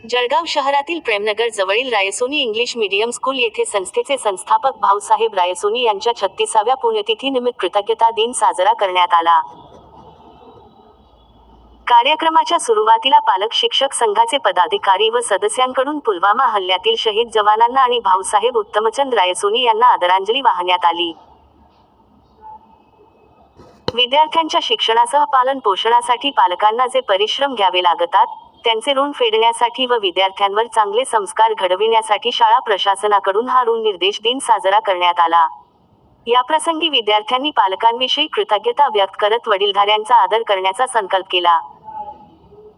जळगाव शहरातील प्रेमनगर जवळील Raisoni English medium school येथे संस्थेचे संस्थापक भाऊसाहेब रायसोनी यांच्या 36व्या पुण्यतिथीनिमित्त कृतज्ञता दिन साजरा करण्यात आला। कार्यक्रमाच्या सुरुवातीला पालक शिक्षक संघाचे पदाधिकारी व सदस्यांकडून पुलवामा हल्ल्यातील शहीद जवानांना आणि भाऊसाहेब उत्तमचंद रायसोनी यांना आदरांजली वाहण्यात आली। विद्यार्थ्यांच्या शिक्षणासह पालन पोषणासाठी पालकांना जे परिश्रम घ्यावे लागतात, त्यांचे ऋण फेडण्यासाठी व विद्यार्थ्यांवर चांगले संस्कार घडविण्यासाठी शाळा प्रशासनाकडून हा ऋण निर्देश दिन साजरा करण्यात आला। याप्रसंगी विद्यार्थ्यांनी पालकांविषयी कृतज्ञता व्यक्त करत वडीलधाऱ्यांचा आदर करण्याचा संकल्प केला।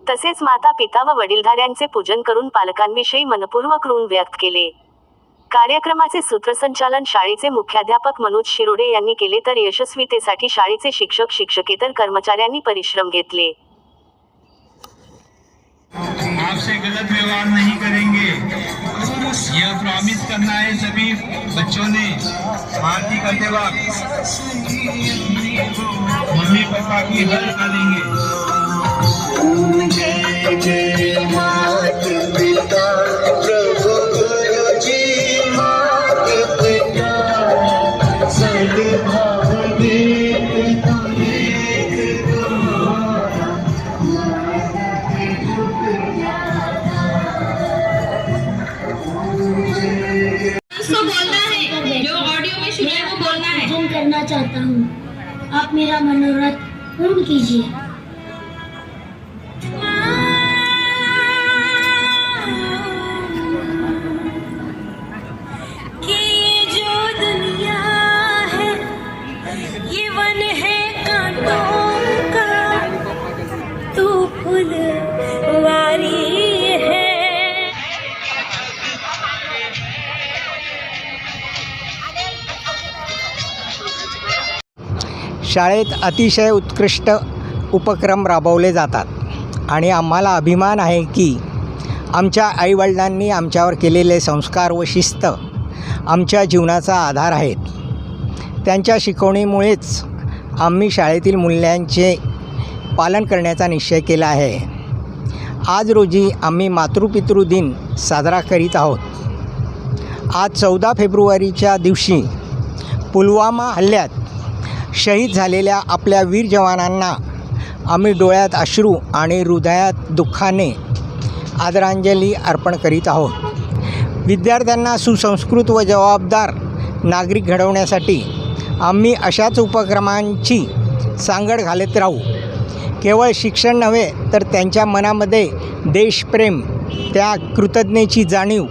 तसेच माता पिता व वडीलधाऱ्यांचे पूजन करून पालकांविषयी मनपूर्वक ऋण व्यक्त केले। कार्यक्रमाचे सूत्रसंचालन शाळेचे मुख्याध्यापक मनोज शिरोडे यांनी केले, तर यशस्वीतेसाठी शाळेचे शिक्षक शिक्षकेतर कर्मचाऱ्यांनी परिश्रम घेतले। आपसे गलत व्यवहार नहीं करेंगे, यह प्रॉमिस करना है सभी बच्चों ने। आरती करते वक्त मम्मी पापा की हर करेंगे। जो ऑडियो में सुना है वो बोलना है। भजन करना चाहता हूँ, आप मेरा मनोरथ पूर्ण कीजिए। कि ये जो दुनिया है ये वन है कांटों का, तू फुलवारी है। शाळेत अतिशय उत्कृष्ट उपक्रम राबवले जातात आणि आम्हाला अभिमान आहे की आमच्या आईवडिलांनी आमच्यावर केलेले संस्कार व शिस्त आमच्या जीवनाचा आधार आहेत। त्यांच्या शिकवणीमुळेच आम्ही शाळेतील मूल्यांचे पालन करण्याचा निश्चय केला आहे। आज रोजी आम्ही मातृपितृ दिन साजरा करीत आहोत। आज 14 फेब्रुवारीच्या दिवशी पुलवामा हल्ल्यात शहीद झालेल्या आपल्या वीर जवानांना आम्ही डोळ्यात अश्रू आणि हृदयात दुःखाने आदरांजली अर्पण करीत आहोत। विद्यार्थ्यांना सुसंस्कृत व जबाबदार नागरिक घडवण्यासाठी आम्ही अशाच उपक्रमांची सांगड घालत राहू। केवळ शिक्षण नव्हे तर त्यांच्या मनामध्ये देशप्रेम, त्या कृतज्ञतेची जाणीव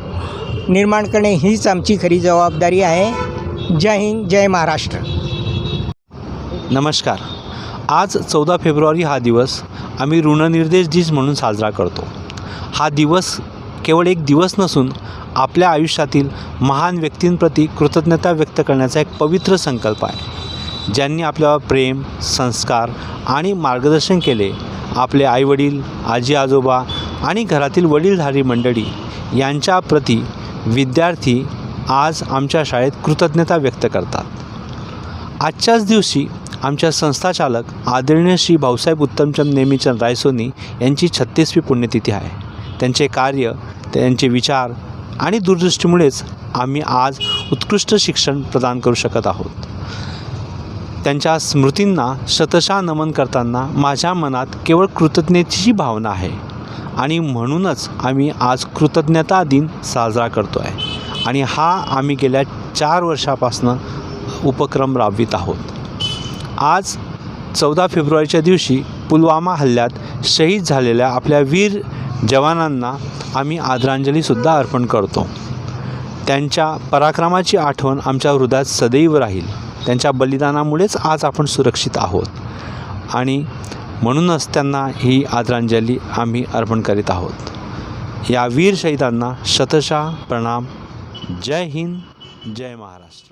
निर्माण करणे हीच आमची खरी जबाबदारी आहे। जय हिंद, जय महाराष्ट्र। नमस्कार। आज 14 फेब्रुवारी हा दिवस आम्ही ऋणनिर्देश दिन म्हणून साजरा करतो। हा दिवस केवळ एक दिवस नसून आपल्या आयुष्यातील महान व्यक्तींप्रती कृतज्ञता व्यक्त करण्याचा एक पवित्र संकल्प आहे, ज्यांनी आपल्यावर प्रेम, संस्कार आणि मार्गदर्शन केले। आपले आईवडील, आजी आजोबा आणि घरातील वडीलधारी मंडळी यांच्याप्रती विद्यार्थी आज आमच्या शाळेत कृतज्ञता व्यक्त करतात। आजच्याच दिवशी आमच्या संस्थाचालक आदरणीय श्री भाऊसाहेब उत्तमचंद नेमीचंद रायसोनी यांची 36वी पुण्यतिथी आहे। त्यांचे कार्य, त्यांचे विचार आणि दूरदृष्टीमुळेच आम्ही आज उत्कृष्ट शिक्षण प्रदान करू शकत आहोत। त्यांच्या स्मृतींना शतशः नमन करताना माझ्या मनात केवळ कृतज्ञतेची भावना आहे आणि म्हणूनच आम्ही आज कृतज्ञता दिन साजरा करतो आहे आणि हा आम्ही गेल्या 4 वर्षापासून उपक्रम राबवित आहोत। आज 14 फेब्रुवारीच्या दिवशी पुलवामा हल्ल्यात शहीद झालेल्या आपल्या वीर जवानांना आम्ही आदरांजलीसुद्धा अर्पण करतो। त्यांच्या पराक्रमाची आठवण आमच्या हृदयात सदैव राहील। त्यांच्या बलिदानामुळेच आज आपण सुरक्षित आहोत आणि म्हणूनच त्यांना ही आदरांजली आम्ही अर्पण करीत आहोत। या वीर शहीदांना शतशः प्रणाम। जय हिंद, जय महाराष्ट्र।